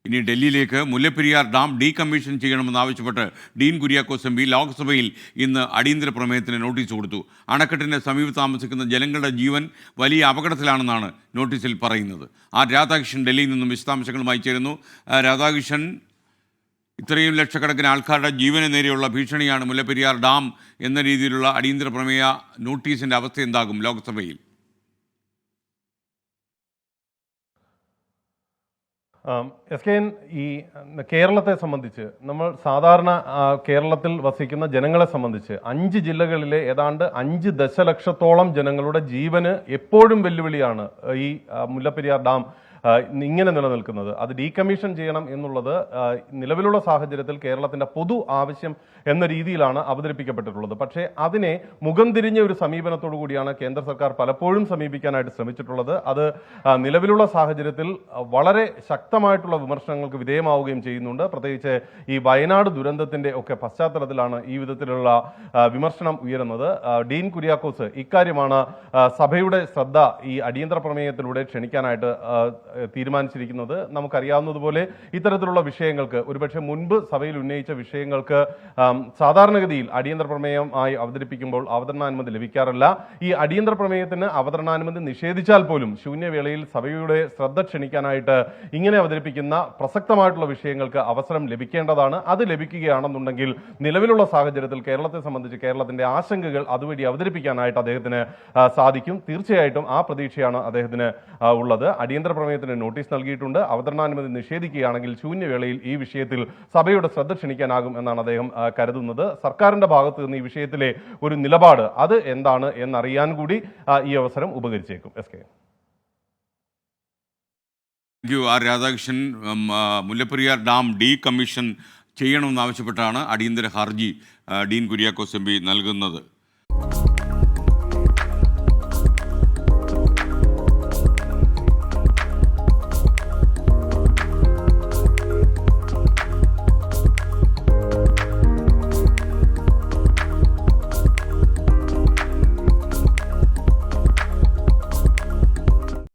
ഇനി ഡൽഹിയിലേക്ക് Mullaperiyar dam decommission ചെയ്യണമെന്നാവശ്യപ്പെട്ട് ഡീൻ കുര്യാക്കോസ് എം പി ലോക്സഭയിൽ ഇന്ന് അടിയന്തര പ്രമേയത്തിന് നോട്ടീസ് കൊടുത്തു. അണക്കെട്ടിൻ്റെ സമീപത്ത് താമസിക്കുന്ന ജനങ്ങളുടെ ജീവൻ വലിയ അപകടത്തിലാണെന്നാണ് നോട്ടീസിൽ പറയുന്നത്. ആർ രാധാകൃഷ്ണൻ ഡൽഹിയിൽ നിന്നും വിശദാംശങ്ങളുമായി ചേരുന്നു. രാധാകൃഷ്ണൻ, ഇത്രയും ലക്ഷക്കണക്കിന് ആൾക്കാരുടെ ജീവന് നേരെയുള്ള ഭീഷണിയാണ് മുല്ലപ്പെരിയാർ ഡാം എന്ന രീതിയിലുള്ള അടിയന്തര പ്രമേയ നോട്ടീസിൻ്റെ അവസ്ഥ എന്താകും ലോക്സഭയിൽ? എസ് കെ എൻ, ഈ കേരളത്തെ സംബന്ധിച്ച് നമ്മൾ സാധാരണ കേരളത്തിൽ വസിക്കുന്ന ജനങ്ങളെ സംബന്ധിച്ച് 5 ജില്ലകളിലെ ഏതാണ്ട് 5 ദശലക്ഷത്തോളം ജനങ്ങളുടെ ജീവന് എപ്പോഴും വെല്ലുവിളിയാണ് ഈ മുല്ലപ്പെരിയാർ ഡാം ഇങ്ങനെ നിലനിൽക്കുന്നത്. അത് ഡീകമ്മീഷൻ ചെയ്യണം എന്നുള്ളത് നിലവിലുള്ള സാഹചര്യത്തിൽ കേരളത്തിന്റെ പൊതു ആവശ്യം എന്ന രീതിയിലാണ് അവതരിപ്പിക്കപ്പെട്ടിട്ടുള്ളത്. പക്ഷേ അതിനെ മുഖം തിരിഞ്ഞ ഒരു സമീപനത്തോടു കൂടിയാണ് കേന്ദ്ര സർക്കാർ പലപ്പോഴും സമീപിക്കാനായിട്ട് ശ്രമിച്ചിട്ടുള്ളത്. അത് നിലവിലുള്ള സാഹചര്യത്തിൽ വളരെ ശക്തമായിട്ടുള്ള വിമർശനങ്ങൾക്ക് വിധേയമാവുകയും ചെയ്യുന്നുണ്ട്. പ്രത്യേകിച്ച് ഈ വയനാട് ദുരന്തത്തിന്റെ ഒക്കെ പശ്ചാത്തലത്തിലാണ് ഈ വിധത്തിലുള്ള വിമർശനം ഉയരുന്നത്. ഡീൻ കുര്യാക്കോസ് ഇക്കാര്യമാണ് സഭയുടെ ശ്രദ്ധ ഈ അടിയന്തര പ്രമേയത്തിലൂടെ ക്ഷണിക്കാനായിട്ട് തീരുമാനിച്ചിരിക്കുന്നത്. നമുക്കറിയാവുന്നതുപോലെ ഇത്തരത്തിലുള്ള വിഷയങ്ങൾക്ക്, ഒരുപക്ഷെ മുൻപ് സഭയിൽ ഉന്നയിച്ച വിഷയങ്ങൾക്ക് സാധാരണഗതിയിൽ അടിയന്തര പ്രമേയമായി അവതരിപ്പിക്കുമ്പോൾ അവതരണാനുമതി ലഭിക്കാറില്ല. ഈ അടിയന്തര പ്രമേയത്തിന് അവതരണാനുമതി നിഷേധിച്ചാൽ പോലും ശൂന്യവേളയിൽ സഭയുടെ ശ്രദ്ധ ക്ഷണിക്കാനായിട്ട് ഇങ്ങനെ അവതരിപ്പിക്കുന്ന പ്രസക്തമായിട്ടുള്ള വിഷയങ്ങൾക്ക് അവസരം ലഭിക്കേണ്ടതാണ്. അത് ലഭിക്കുകയാണെന്നുണ്ടെങ്കിൽ നിലവിലുള്ള സാഹചര്യത്തിൽ കേരളത്തെ സംബന്ധിച്ച് കേരളത്തിന്റെ ആശങ്കകൾ അതുവഴി അവതരിപ്പിക്കാനായിട്ട് അദ്ദേഹത്തിന് സാധിക്കും. തീർച്ചയായിട്ടും ആ പ്രതീക്ഷയാണ് അദ്ദേഹത്തിന് ഉള്ളത്. അടിയന്തര പ്രമേയത്തിന് നോട്ടീസ് നൽകിയിട്ടുണ്ട്. അവതരണാനുമതി നിഷേധിക്കുകയാണെങ്കിൽ ശൂന്യവേളയിൽ ഈ വിഷയത്തിൽ സഭയുടെ ശ്രദ്ധ ക്ഷണിക്കാനാകും എന്നാണ് അദ്ദേഹം കരുതുന്നത്. സർക്കാരിന്റെ ഭാഗത്ത് നിന്ന് ഈ വിഷയത്തിലെ ഒരു നിലപാട് അത് എന്താണ് എന്നറിയാൻ കൂടി ഈ അവസരം ഉപകരിച്ചേക്കും. S K. R Radhakrishnan, Mullaperiyar dam decommission ചെയ്യണമെന്നാവശ്യപ്പെട്ടാണ് അടിയന്തര ഹർജി ഡീൻ കുര്യാക്കോസ് എം പി നൽകുന്നത്.